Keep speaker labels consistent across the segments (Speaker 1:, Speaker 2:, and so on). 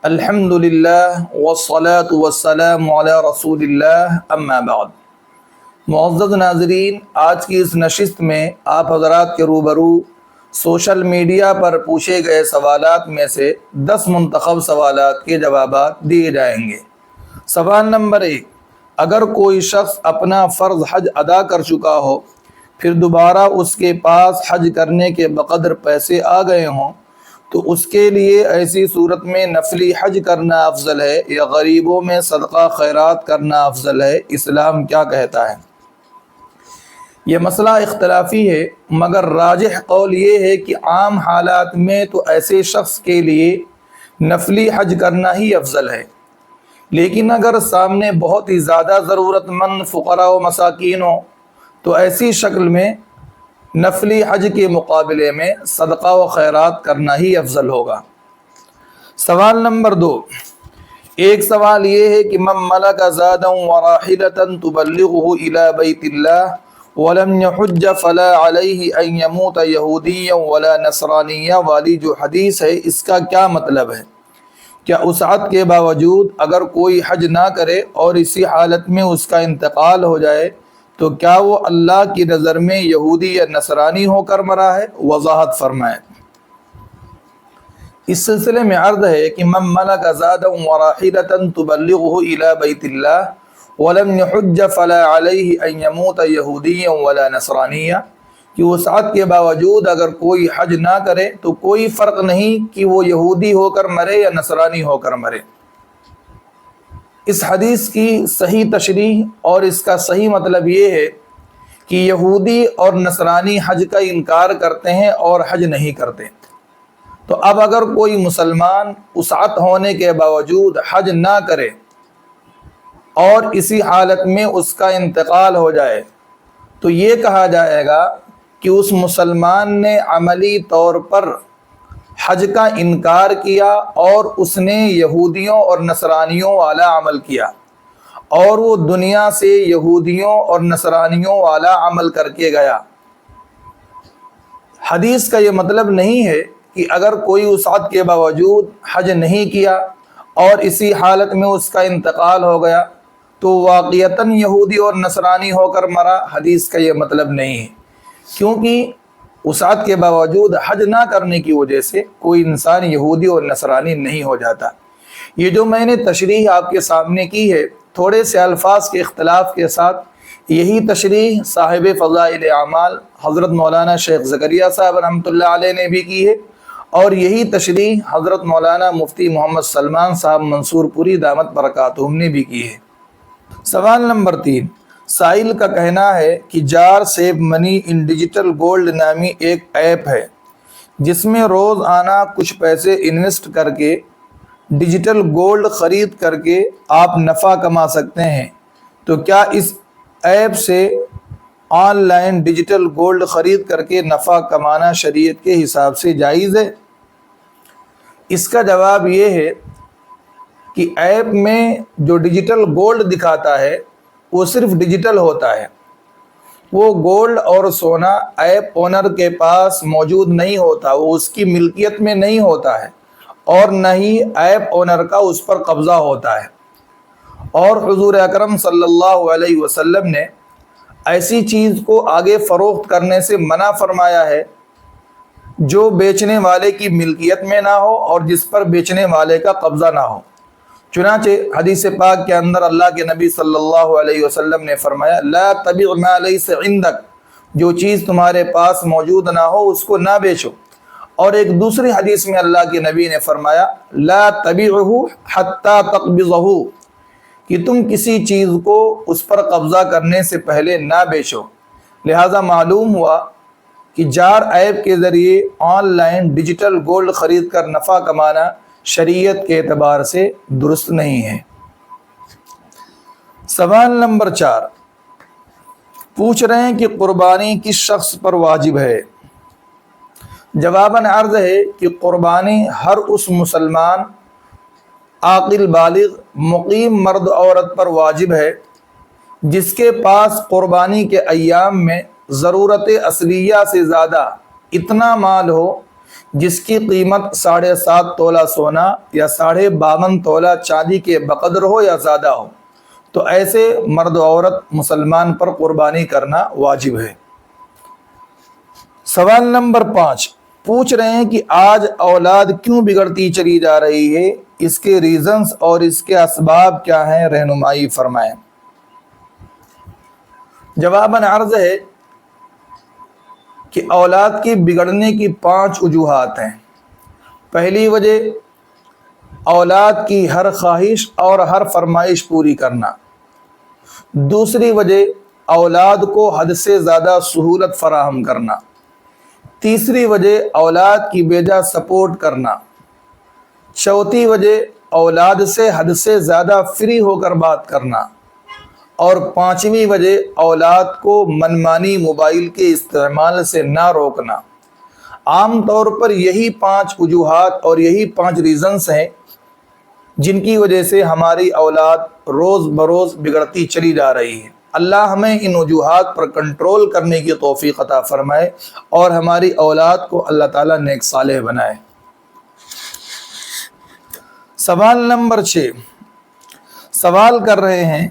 Speaker 1: الحمدللہ والصلاة والسلام علی رسول اللہ اما بعد۔ معزز ناظرین، آج کی اس نشست میں آپ حضرات کے روبرو سوشل میڈیا پر پوچھے گئے سوالات میں سے 10 منتخب سوالات کے جوابات دیے جائیں گے۔ سوال نمبر 1، اگر کوئی شخص اپنا فرض حج ادا کر چکا ہو، پھر دوبارہ اس کے پاس حج کرنے کے بقدر پیسے آ گئے ہوں، تو اس کے لیے ایسی صورت میں نفلی حج کرنا افضل ہے یا غریبوں میں صدقہ خیرات کرنا افضل ہے؟ اسلام کیا کہتا ہے؟ یہ مسئلہ اختلافی ہے، مگر راجح قول یہ ہے کہ عام حالات میں تو ایسے شخص کے لیے نفلی حج کرنا ہی افضل ہے، لیکن اگر سامنے بہت ہی زیادہ ضرورت مند فقراء و مساکین ہوں تو ایسی شکل میں نفلی حج کے مقابلے میں صدقہ و خیرات کرنا ہی افضل ہوگا۔ سوال نمبر 2، ایک سوال یہ ہے کہ من ملک زادا وراحلۃ تبلغه الى بیت اللہ ولم يحج فلا علیہ ان یموت یہودیا ولا نصرانیا والی جو حدیث ہے، اس کا کیا مطلب ہے؟ کیا وسعت کے باوجود اگر کوئی حج نہ کرے اور اسی حالت میں اس کا انتقال ہو جائے تو کیا وہ اللہ کی نظر میں یہودی یا نصرانی ہو کر مرا ہے؟ وضاحت فرمائے۔ اس سلسلے میں عرض ہے کہ من ملک زادا وراحلۃ تبلغه الى بیت اللہ ولم يحج فلا علیہ ان یموت یہودیا ولا نصرانیا، کہ وسعت کے باوجود اگر کوئی حج نہ کرے تو کوئی فرق نہیں کہ وہ یہودی ہو کر مرے یا نصرانی ہو کر مرے۔ اس حدیث کی صحیح تشریح اور اس کا صحیح مطلب یہ ہے کہ یہودی اور نصرانی حج کا انکار کرتے ہیں اور حج نہیں کرتے، تو اب اگر کوئی مسلمان وسعت ہونے کے باوجود حج نہ کرے اور اسی حالت میں اس کا انتقال ہو جائے تو یہ کہا جائے گا کہ اس مسلمان نے عملی طور پر حج کا انکار کیا اور اس نے یہودیوں اور نصرانیوں والا عمل کیا، اور وہ دنیا سے یہودیوں اور نصرانیوں والا عمل کر کے گیا۔ حدیث کا یہ مطلب نہیں ہے کہ اگر کوئی وسعت کے باوجود حج نہیں کیا اور اسی حالت میں اس کا انتقال ہو گیا تو واقعتاً یہودی اور نصرانی ہو کر مرا۔ حدیث کا یہ مطلب نہیں ہے، کیونکہ وسعت کے باوجود حج نہ کرنے کی وجہ سے کوئی انسان یہودی اور نصرانی نہیں ہو جاتا۔ یہ جو میں نے تشریح آپ کے سامنے کی ہے، تھوڑے سے الفاظ کے اختلاف کے ساتھ، یہی تشریح صاحب فضائل اعمال حضرت مولانا شیخ زکریا صاحب رحمۃ اللہ علیہ نے بھی کی ہے، اور یہی تشریح حضرت مولانا مفتی محمد سلمان صاحب منصور پوری دامت برکاتہم نے بھی کی ہے۔ سوال نمبر 3، سائل کا کہنا ہے کہ جار save money in digital gold نامی ایک ایپ ہے جس میں روزانہ کچھ پیسے انویسٹ کر کے ڈیجیٹل گولڈ خرید کر کے آپ نفع کما سکتے ہیں، تو کیا اس ایپ سے آن لائن ڈیجیٹل گولڈ خرید کر کے نفع کمانا شریعت کے حساب سے جائز ہے؟ اس کا جواب یہ ہے کہ ایپ میں جو ڈیجیٹل گولڈ دکھاتا ہے وہ صرف ڈیجیٹل ہوتا ہے، وہ گولڈ اور سونا ایپ اونر کے پاس موجود نہیں ہوتا، وہ اس کی ملکیت میں نہیں ہوتا ہے، اور نہ ہی ایپ اونر کا اس پر قبضہ ہوتا ہے۔ اور حضور اکرم صلی اللہ علیہ وسلم نے ایسی چیز کو آگے فروخت کرنے سے منع فرمایا ہے جو بیچنے والے کی ملکیت میں نہ ہو اور جس پر بیچنے والے کا قبضہ نہ ہو۔ چنانچہ حدیث پاک کے اندر اللہ کے نبی صلی اللہ علیہ وسلم نے فرمایا، لا تبع ما لیس عندک، جو چیز تمہارے پاس موجود نہ ہو اس کو نہ بیچو۔ اور ایک دوسری حدیث میں اللہ کے نبی نے فرمایا، لا تبعہ حتی تقبضہ، کہ تم کسی چیز کو اس پر قبضہ کرنے سے پہلے نہ بیچو۔ لہذا معلوم ہوا کہ جار ایپ کے ذریعے آن لائن ڈیجیٹل گولڈ خرید کر نفع کمانا شریعت کے اعتبار سے درست نہیں ہے۔ سوال نمبر 4، پوچھ رہے ہیں کہ قربانی کس شخص پر واجب ہے؟ جواباً عرض ہے کہ قربانی ہر اس مسلمان عاقل بالغ مقیم مرد عورت پر واجب ہے جس کے پاس قربانی کے ایام میں ضرورت اصلیہ سے زیادہ اتنا مال ہو جس کی قیمت 7.5 تولہ سونا یا 52.5 تولہ چاندی کے بقدر ہو یا زیادہ ہو، تو ایسے مرد و عورت مسلمان پر قربانی کرنا واجب ہے۔ سوال نمبر 5 پوچھ رہے ہیں کہ آج اولاد کیوں بگڑتی چلی جا رہی ہے، اس کے ریزنز اور اس کے اسباب کیا ہیں، رہنمائی فرمائیں۔ جواباً عرض ہے کہ اولاد کی بگڑنے کی 5 وجوہات ہیں۔ پہلی وجہ اولاد کی ہر خواہش اور ہر فرمائش پوری کرنا۔ دوسری وجہ اولاد کو حد سے زیادہ سہولت فراہم کرنا۔ تیسری وجہ اولاد کی بیجا سپورٹ کرنا۔ چوتھی وجہ اولاد سے حد سے زیادہ فری ہو کر بات کرنا۔ اور 5ویں وجہ اولاد کو منمانی موبائل کے استعمال سے نہ روکنا۔ عام طور پر یہی 5 وجوہات اور یہی 5 ریزنز ہیں جن کی وجہ سے ہماری اولاد روز بروز بگڑتی چلی جا رہی ہے۔ اللہ ہمیں ان وجوہات پر کنٹرول کرنے کی توفیق عطا فرمائے اور ہماری اولاد کو اللہ تعالیٰ نیک صالح بنائے۔ سوال نمبر 6 سوال کر رہے ہیں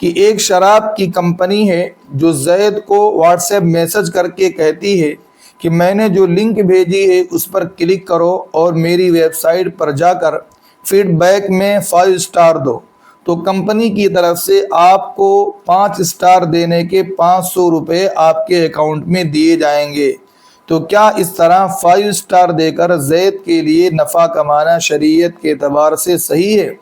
Speaker 1: کہ ایک شراب کی کمپنی ہے جو زید کو واٹس ایپ میسج کر کے کہتی ہے کہ میں نے جو لنک بھیجی ہے اس پر کلک کرو اور میری ویب سائٹ پر جا کر فیڈ بیک میں 5 اسٹار دو، تو کمپنی کی طرف سے آپ کو 5 اسٹار دینے کے 500 روپے آپ کے اکاؤنٹ میں دیے جائیں گے۔ تو کیا اس طرح 5 اسٹار دے کر زید کے لیے نفع کمانا شریعت کے اعتبار سے صحیح ہے؟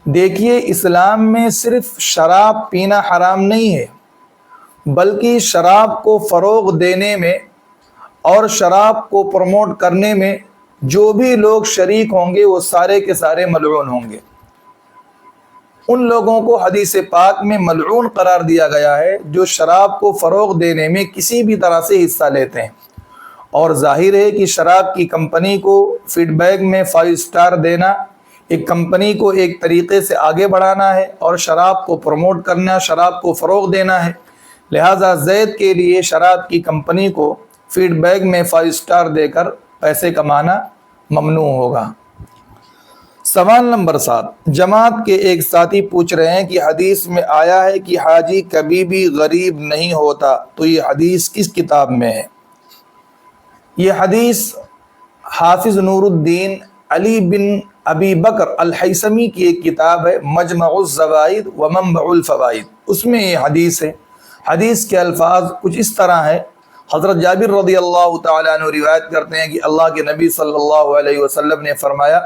Speaker 1: دیکھیے، اسلام میں صرف شراب پینا حرام نہیں ہے، بلکہ شراب کو فروغ دینے میں اور شراب کو پروموٹ کرنے میں جو بھی لوگ شریک ہوں گے وہ سارے کے سارے ملعون ہوں گے۔ ان لوگوں کو حدیث پاک میں ملعون قرار دیا گیا ہے جو شراب کو فروغ دینے میں کسی بھی طرح سے حصہ لیتے ہیں۔ اور ظاہر ہے کہ شراب کی کمپنی کو فیڈ بیک میں 5 اسٹار دینا ایک کمپنی کو ایک طریقے سے آگے بڑھانا ہے اور شراب کو پروموٹ کرنا، شراب کو فروغ دینا ہے۔ لہٰذا زید کے لیے شراب کی کمپنی کو فیڈ بیک میں 5 اسٹار دے کر پیسے کمانا ممنوع ہوگا۔ سوال نمبر 7 جماعت کے ایک ساتھی پوچھ رہے ہیں کہ حدیث میں آیا ہے کہ حاجی کبھی بھی غریب نہیں ہوتا، تو یہ حدیث کس کتاب میں ہے؟ یہ حدیث حافظ نور الدین علی بن ابی بکر الحیثمی کی ایک کتاب ہے، مجمع الزوائد و منبع الفوائد، اس میں یہ حدیث ہے۔ حدیث کے الفاظ کچھ اس طرح ہے۔ حضرت جابر رضی اللہ تعالیٰ عنہ روایت کرتے ہیں کہ اللہ کے نبی صلی اللہ علیہ وسلم نے فرمایا،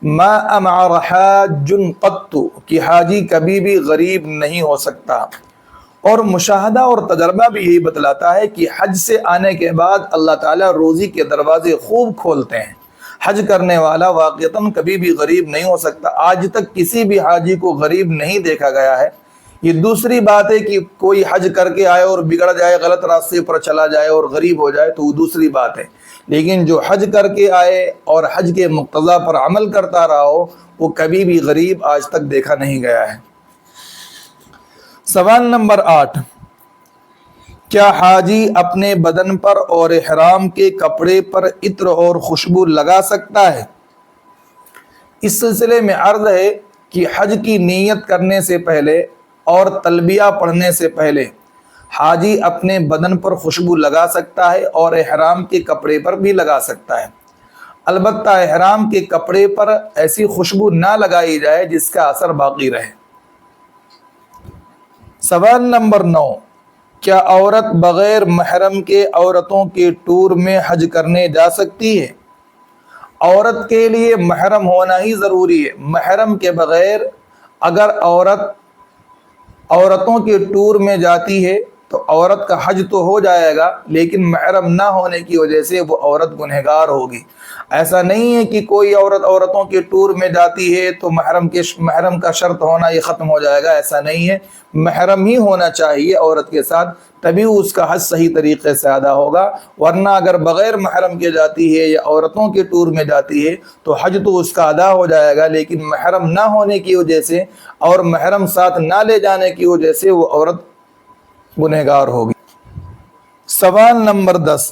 Speaker 1: ما امعر حاج قط، کہ حاجی کبھی بھی غریب نہیں ہو سکتا۔ اور مشاہدہ اور تجربہ بھی یہی بتلاتا ہے کہ حج سے آنے کے بعد اللہ تعالیٰ روزی کے دروازے خوب کھولتے ہیں۔ حج کرنے والا واقعتاً کبھی بھی غریب نہیں ہو سکتا۔ آج تک کسی بھی حاجی کو غریب نہیں دیکھا گیا ہے۔ یہ دوسری بات ہے کہ کوئی حج کر کے آئے اور بگڑ جائے، غلط راستے پر چلا جائے اور غریب ہو جائے تو وہ دوسری بات ہے، لیکن جو حج کر کے آئے اور حج کے مقتضا پر عمل کرتا رہا ہو وہ کبھی بھی غریب آج تک دیکھا نہیں گیا ہے۔ سوال نمبر 8 کیا حاجی اپنے بدن پر اور احرام کے کپڑے پر عطر اور خوشبو لگا سکتا ہے؟ اس سلسلے میں عرض ہے کہ حج کی نیت کرنے سے پہلے اور تلبیہ پڑھنے سے پہلے حاجی اپنے بدن پر خوشبو لگا سکتا ہے اور احرام کے کپڑے پر بھی لگا سکتا ہے۔ البتہ احرام کے کپڑے پر ایسی خوشبو نہ لگائی جائے جس کا اثر باقی رہے۔ سوال نمبر 9 کیا عورت بغیر محرم کے عورتوں کے ٹور میں حج کرنے جا سکتی ہے؟ عورت کے لیے محرم ہونا ہی ضروری ہے۔ محرم کے بغیر اگر عورتوں کے ٹور میں جاتی ہے تو عورت کا حج تو ہو جائے گا، لیکن محرم نہ ہونے کی وجہ سے وہ عورت گنہگار ہوگی۔ ایسا نہیں ہے کہ کوئی عورت عورتوں کے ٹور میں جاتی ہے تو محرم کا شرط ہونا یہ ختم ہو جائے گا، ایسا نہیں ہے۔ محرم ہی ہونا چاہیے عورت کے ساتھ، تبھی اس کا حج صحیح طریقے سے ادا ہوگا، ورنہ اگر بغیر محرم کے جاتی ہے یا عورتوں کے ٹور میں جاتی ہے تو حج تو اس کا ادا ہو جائے گا، لیکن محرم نہ ہونے کی وجہ سے اور محرم ساتھ نہ لے جانے کی وجہ سے وہ عورت گنہگار ہوگی۔ سوال number 10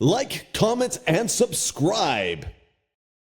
Speaker 2: Like, comment, and subscribe.